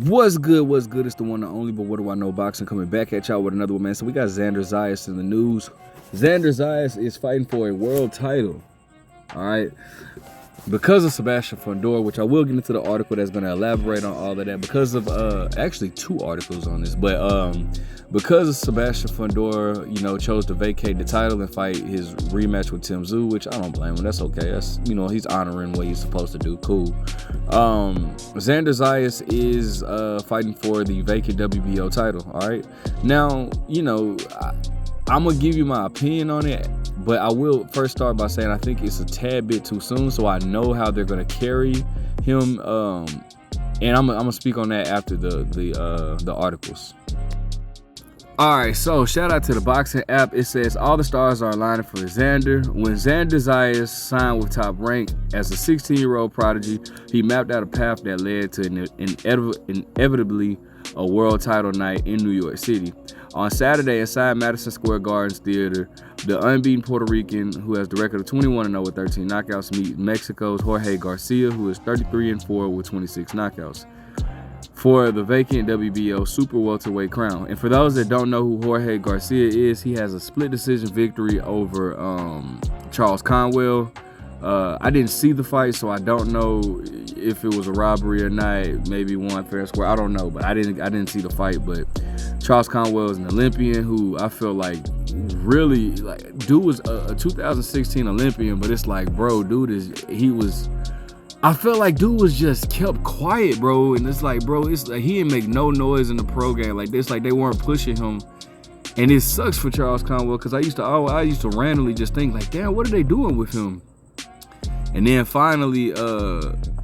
What's good? What's good? It's the one and only, but what do I know? Boxing coming back at y'all with another one, man. So we got Xander Zayas in the news. Xander Zayas is fighting for a world title. All right. Because of Sebastian Fundora, which I will get into the article that's going to elaborate on all of that. Because of actually 2 articles on this, but because of Sebastian Fundora, chose to vacate the title and fight his rematch with Tim Tszyu, which I don't blame him. That's okay. That's he's honoring what he's supposed to do. Cool. Xander Zayas is fighting for the vacant WBO title. All right. Now, I'm gonna give you my opinion on it, but I will first start by saying I think it's a tad bit too soon, so I know how they're gonna carry him, and I'm gonna speak on that after the articles. All right, so shout out to the boxing app. It says all the stars are aligning for Xander. When Xander Zayas signed with Top Rank as a 16-year-old prodigy, he mapped out a path that led to inevitably a world title night in New York City. On Saturday inside Madison Square Gardens Theater, the unbeaten Puerto Rican, who has the record of 21-0 with 13 knockouts, meets Mexico's Jorge Garcia, who is 33-4 with 26 knockouts, for the vacant WBO super welterweight crown. And for those that don't know who Jorge Garcia is, he has a split decision victory over Charles Conwell. I didn't see the fight, so I don't know if it was a robbery or not. Maybe one fair and square. I don't know, but I didn't see the fight. But Charles Conwell is an Olympian who I feel like really dude was a 2016 Olympian, but it's like, bro, I felt like dude was just kept quiet, bro. And it's like, bro, it's like he didn't make no noise in the pro game. Like this, like they weren't pushing him. And it sucks for Charles Conwell because I used to randomly just think like, damn, what are they doing with him? And then finally,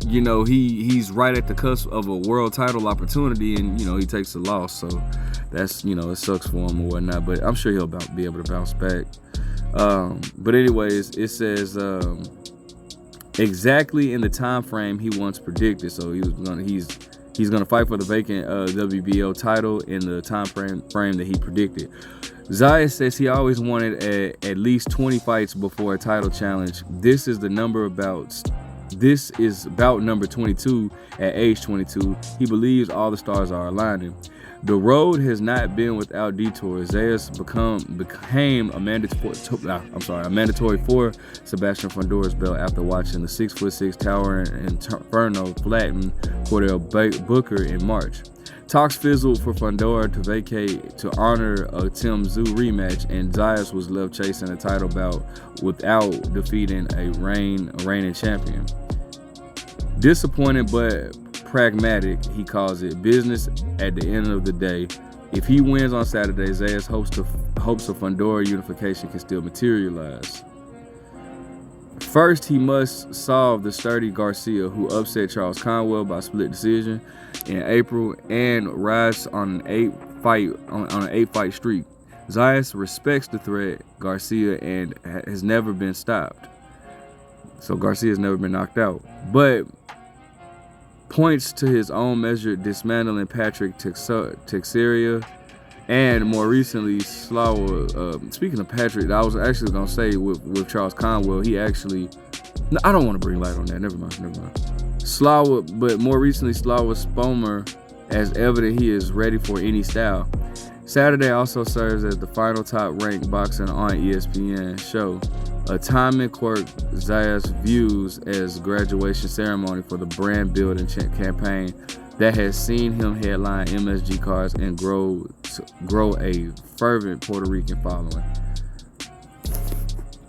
he's right at the cusp of a world title opportunity, and he takes a loss. So that's it sucks for him or whatnot. But I'm sure he'll be able to bounce back. But anyways, it says exactly in the time frame he once predicted. So he's gonna fight for the vacant WBO title in the time frame that he predicted. Zayas says he always wanted at least 20 fights before a title challenge. This is bout number 22 at age 22. He believes all the stars are aligning. The road has not been without detours. Zayas became a mandatory for Sebastian Fundora's belt after watching the 6'6" towering Inferno flatten Cordell Booker in March. Talks fizzled for Fundora to vacate to honor a Tim Tszyu rematch, and Zayas was left chasing a title bout without defeating a reigning champion. Disappointed but pragmatic, he calls it. Business at the end of the day. If he wins on Saturday, Zayas hopes of Fundora unification can still materialize. First, he must solve the sturdy Garcia, who upset Charles Conwell by split decision in April and rides on an 8-fight streak. Zayas respects the threat Garcia and has never been stopped. So Garcia has never been knocked out, but points to his own measured dismantling Patrick Teixeira and more recently Slawa. Speaking of Patrick, I was actually gonna say with Charles Conwell, he actually, no, I don't want to bring light on that. Never mind. Slawa, but more recently Slawa Spomer, as evident he is ready for any style. Saturday also serves as the final Top Rank boxing on ESPN show, a timing quirk Zayas views as graduation ceremony for the brand building campaign that has seen him headline MSG cards and grow a fervent Puerto Rican following.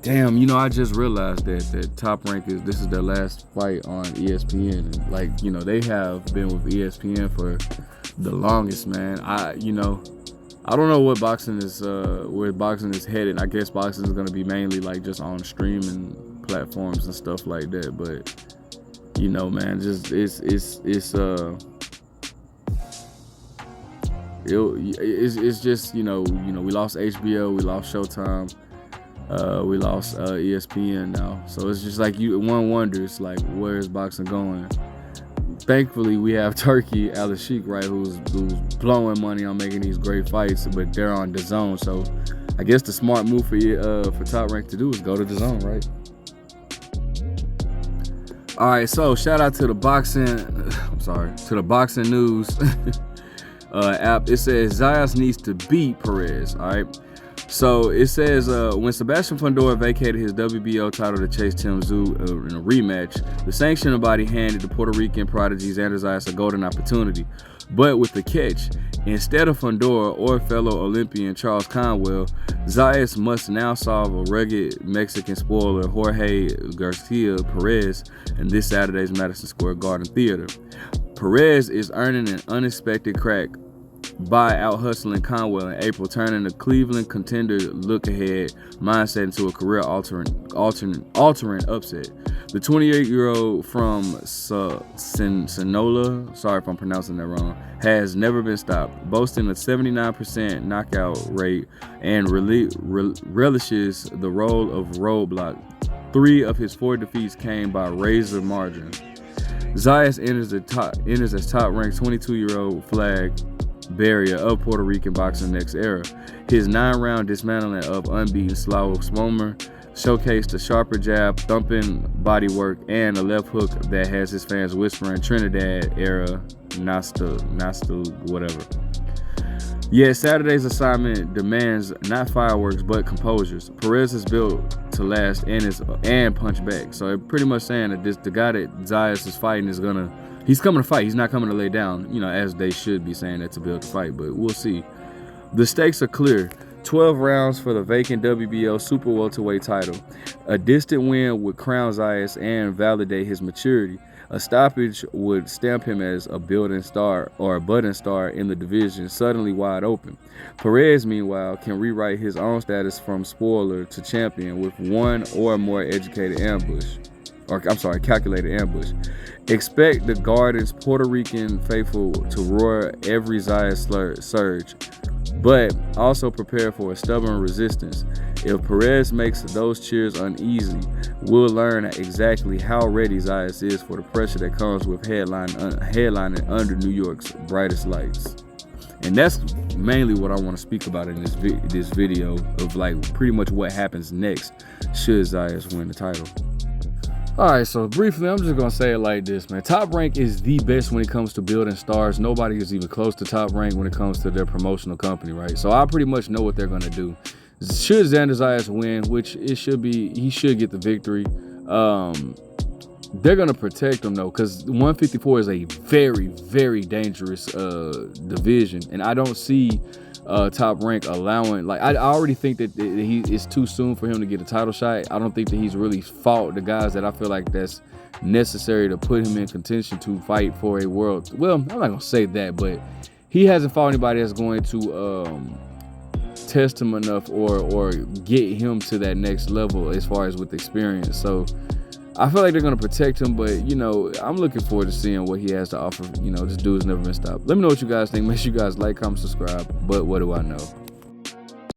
Damn, I just realized that Top Rank this is their last fight on ESPN. And they have been with ESPN for the longest, man. I don't know what where boxing is headed. I guess boxing is gonna be mainly just on streaming platforms and stuff like that. But man, just it's just we lost HBO, we lost Showtime. We lost ESPN now, so it's just one wonders where is boxing going. Thankfully, we have Turkey Al Sheikh, right, who's blowing money on making these great fights, but they're on DAZN. So I guess the smart move for Top Rank to do is go to DAZN, right? All right, so shout out to the boxing. I'm sorry, to the boxing news app. It says Zayas needs to beat Perez. All right. So it says when Sebastian Fundora vacated his WBO title to chase Tim Tszyu in a rematch, the sanctioning body handed the Puerto Rican prodigy Xander Zayas a golden opportunity. But with the catch, instead of Fundora or fellow Olympian Charles Conwell, Zayas must now solve a rugged Mexican spoiler Jorge Garcia Perez in this Saturday's Madison Square Garden Theater. Perez is earning an unexpected crack by out-hustling Conwell in April, turning the Cleveland contender look-ahead mindset into a career-altering upset. The 28-year-old from Sinaloa, sorry if I'm pronouncing that wrong, has never been stopped, boasting a 79% knockout rate and relishes the role of roadblock. 3 of his 4 defeats came by razor margin. Zayas enters as top-ranked 22-year-old flag barrier of Puerto Rican boxing next era. His 9-round dismantling of unbeaten Slavo Smomer showcased a sharper jab, thumping bodywork, and a left hook that has his fans whispering Trinidad era Nasta whatever. Yet Saturday's assignment demands not fireworks but composures. Perez is built to last and punch back. So it pretty much saying that the guy that Zayas is fighting is he's coming to fight. He's not coming to lay down, as they should be saying that to build to fight, but we'll see. The stakes are clear. 12 rounds for the vacant WBO super welterweight title. A distant win would crown Zayas and validate his maturity. A stoppage would stamp him as a budding star in the division, suddenly wide open. Perez, meanwhile, can rewrite his own status from spoiler to champion with one or more calculated ambush. Expect the Garden's Puerto Rican faithful to roar every Zayas surge, but also prepare for a stubborn resistance. If Perez makes those cheers uneasy, we'll learn exactly how ready Zayas is for the pressure that comes with headlining under New York's brightest lights. And that's mainly what I want to speak about in this video of pretty much what happens next should Zayas win the title. All right, so briefly, I'm just going to say it like this, man. Top Rank is the best when it comes to building stars. Nobody is even close to Top Rank when it comes to their promotional company, right? So I pretty much know what they're going to do. Should Xander Zayas win, which it should be, he should get the victory. They're going to protect him, though, because 154 is a very, very dangerous division. And I don't see Top Rank allowing, I already think that it's too soon for him to get a title shot. I don't think that he's really fought the guys that I feel like that's necessary to put him in contention to fight for a world. Well, I'm not going to say that, but he hasn't fought anybody that's going to test him enough or get him to that next level as far as with experience. So I feel like they're going to protect him, but, I'm looking forward to seeing what he has to offer. This dude's never been stopped. Let me know what you guys think. Make sure you guys like, comment, subscribe. But what do I know?